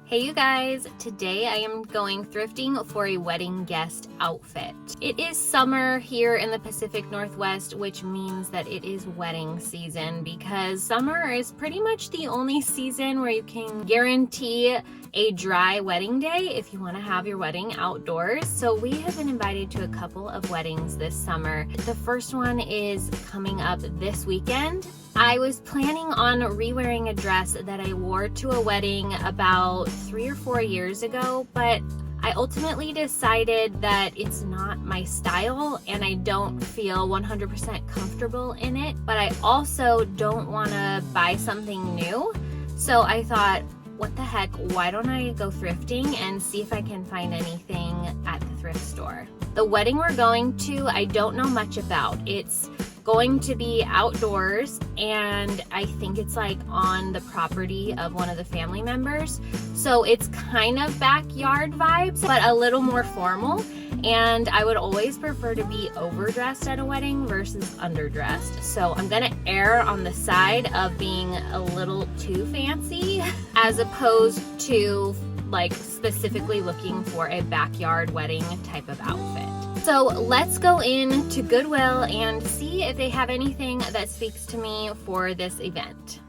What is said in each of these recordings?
Hey you guys, today I am going thrifting for a wedding guest outfit. It is summer here in the Pacific Northwest, which means that it is wedding season because summer is pretty much the only season where you can guarantee a dry wedding day if you want to have your wedding outdoors. So we have been invited to a couple of weddings this summer. The first one is coming up this weekend. I was planning on re-wearing a dress that I wore to a wedding about 3 or 4 years ago, but I ultimately decided that it's not my style and I don't feel 100% comfortable in it, but I also don't want to buy something new. So I thought, what the heck, why don't I go thrifting and see if I can find anything at the thrift store. The wedding we're going to, I don't know much about. It's going to be outdoors and I think it's like on the property of one of the family members. So it's kind of backyard vibes, but a little more formal. And I would always prefer to be overdressed at a wedding versus underdressed. So I'm gonna err on the side of being a little too fancy as opposed to like specifically looking for a backyard wedding type of outfit. So let's go into Goodwill and see if they have anything that speaks to me for this event.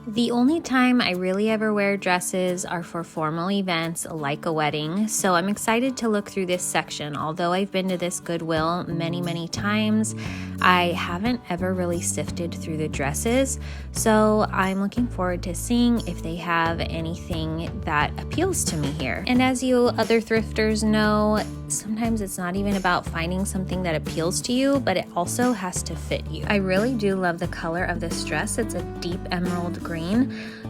The only time I really ever wear dresses are for formal events like a wedding, so I'm excited to look through this section. Although I've been to this Goodwill many times, I haven't ever really sifted through the dresses, so I'm looking forward to seeing if they have anything that appeals to me here. And as you other thrifters know, sometimes it's not even about finding something that appeals to you, but it also has to fit you. I really do love the color of this dress. It's a deep emerald green,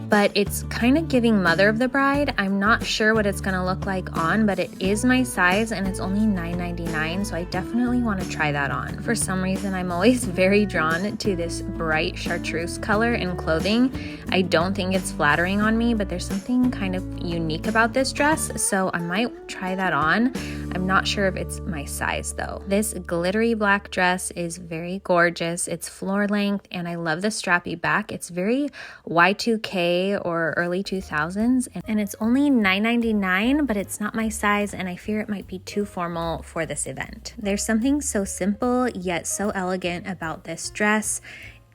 but it's kind of giving mother of the bride. I'm not sure what it's gonna look like on, but it is my size and it's only $9.99, so I definitely want to try that on. For some reason, I'm always very drawn to this bright chartreuse color in clothing. I don't think it's flattering on me, but there's something kind of unique about this dress, so I might try that on. I'm not sure if it's my size though. This glittery black dress is very gorgeous. It's floor length and I love the strappy back. It's very Y2K or early 2000s and it's only $9.99, but it's not my size and I fear it might be too formal for this event. There's something so simple yet so elegant about this dress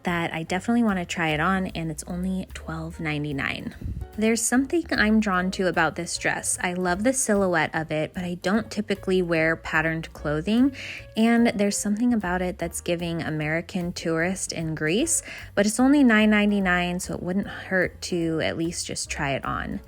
that I definitely want to try it on, and it's only $12.99. There's something I'm drawn to about this dress. I love the silhouette of it, but I don't typically wear patterned clothing, and there's something about it that's giving American tourist in Greece, but it's only $9.99, so it wouldn't hurt to at least just try it on.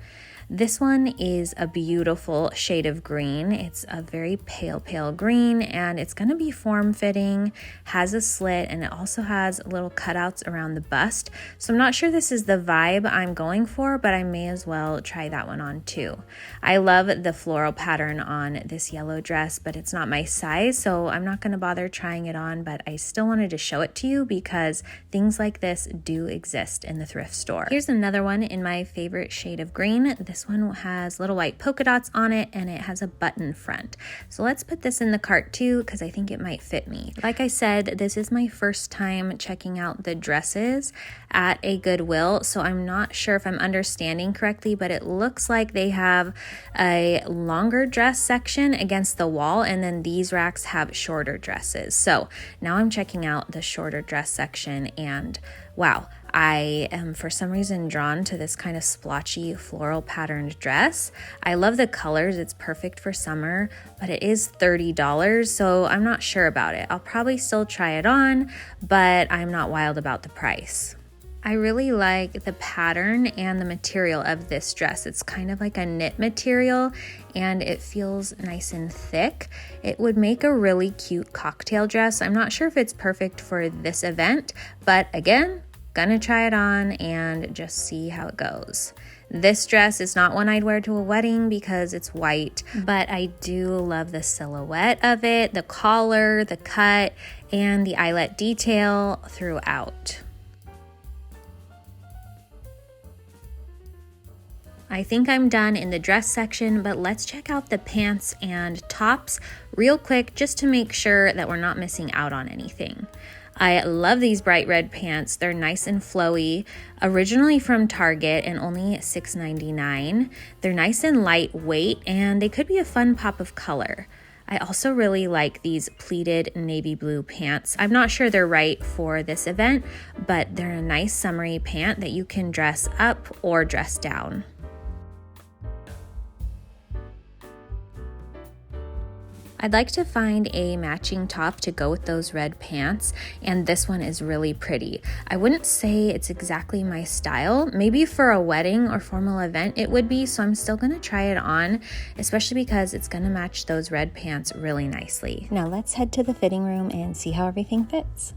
This one is a beautiful shade of green. It's a very pale green and it's going to be form-fitting, has a slit, and it also has little cutouts around the bust. So I'm not sure this is the vibe I'm going for, but I may as well try that one on too. I love the floral pattern on this yellow dress, but it's not my size, so I'm not going to bother trying it on, but I still wanted to show it to you because things like this do exist in the thrift store. Here's another one in my favorite shade of green. This one has little white polka dots on it and it has a button front. So let's put this in the cart too because I think it might fit me. Like I said, this is my first time checking out the dresses at a Goodwill, so I'm not sure if I'm understanding correctly, but it looks like they have a longer dress section against the wall and then these racks have shorter dresses. So now I'm checking out the shorter dress section and wow, I am for some reason drawn to this kind of splotchy floral patterned dress. I love the colors, it's perfect for summer, but it is $30, so I'm not sure about it. I'll probably still try it on, but I'm not wild about the price. I really like the pattern and the material of this dress. It's kind of like a knit material and it feels nice and thick. It would make a really cute cocktail dress. I'm not sure if it's perfect for this event, but again, gonna try it on and just see how it goes. This dress is not one I'd wear to a wedding because it's white, but I do love the silhouette of it, the collar, the cut, and the eyelet detail throughout. I think I'm done in the dress section, but let's check out the pants and tops real quick just to make sure that we're not missing out on anything. I love these bright red pants. They're nice and flowy, originally from Target and only $6.99. They're nice and lightweight, and they could be a fun pop of color. I also really like these pleated navy blue pants. I'm not sure they're right for this event, but they're a nice summery pant that you can dress up or dress down. I'd like to find a matching top to go with those red pants, and this one is really pretty. I wouldn't say it's exactly my style. Maybe for a wedding or formal event it would be, so I'm still gonna try it on, especially because it's gonna match those red pants really nicely. Now let's head to the fitting room and see how everything fits.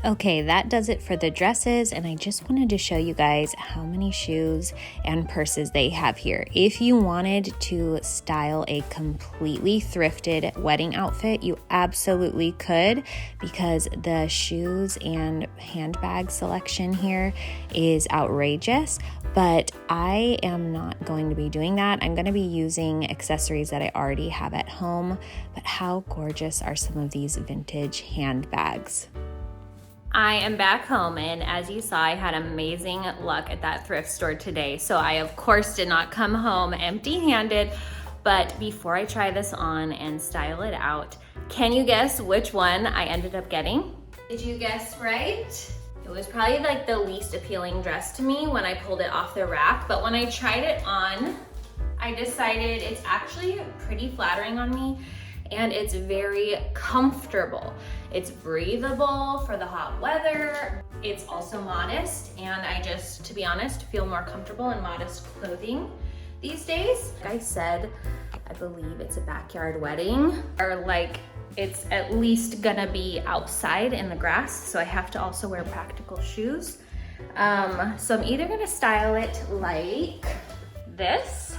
Okay, that does it for the dresses, and I just wanted to show you guys how many shoes and purses they have here. If you wanted to style a completely thrifted wedding outfit, you absolutely could, because the shoes and handbag selection here is outrageous. But I am not going to be doing that. I'm going to be using accessories that I already have at home. But how gorgeous are some of these vintage handbags? I am back home, and as you saw, I had amazing luck at that thrift store today. So I, of course, did not come home empty-handed. But before I try this on and style it out, can you guess which one I ended up getting? Did you guess right? It was probably like the least appealing dress to me when I pulled it off the rack, but when I tried it on, I decided it's actually pretty flattering on me, and it's very comfortable. It's breathable for the hot weather. It's also modest, and I just, to be honest, feel more comfortable in modest clothing these days. Like I said, I believe it's a backyard wedding, or like it's at least gonna be outside in the grass, so I have to also wear practical shoes. So I'm either gonna style it like this.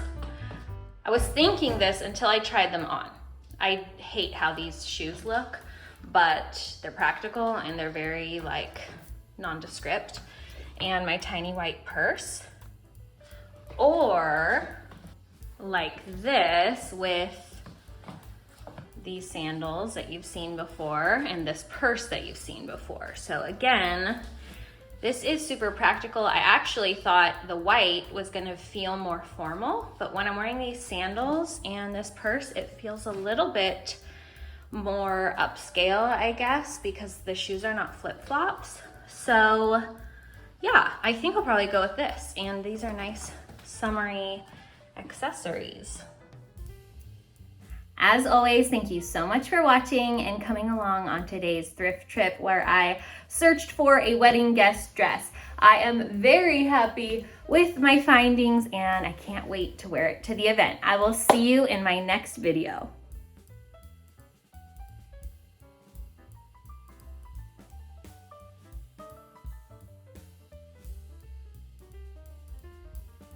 I was thinking this until I tried them on. I hate how these shoes look, but they're practical and they're very like nondescript. And my tiny white purse, or like this with these sandals that you've seen before and this purse that you've seen before. So again, this is super practical. I actually thought the white was gonna feel more formal, but when I'm wearing these sandals and this purse, it feels a little bit more upscale, I guess, because the shoes are not flip-flops. So yeah, I think I'll probably go with this. And these are nice summery accessories. As always, thank you so much for watching and coming along on today's thrift trip where I searched for a wedding guest dress. I am very happy with my findings, and I can't wait to wear it to the event. I will see you in my next video.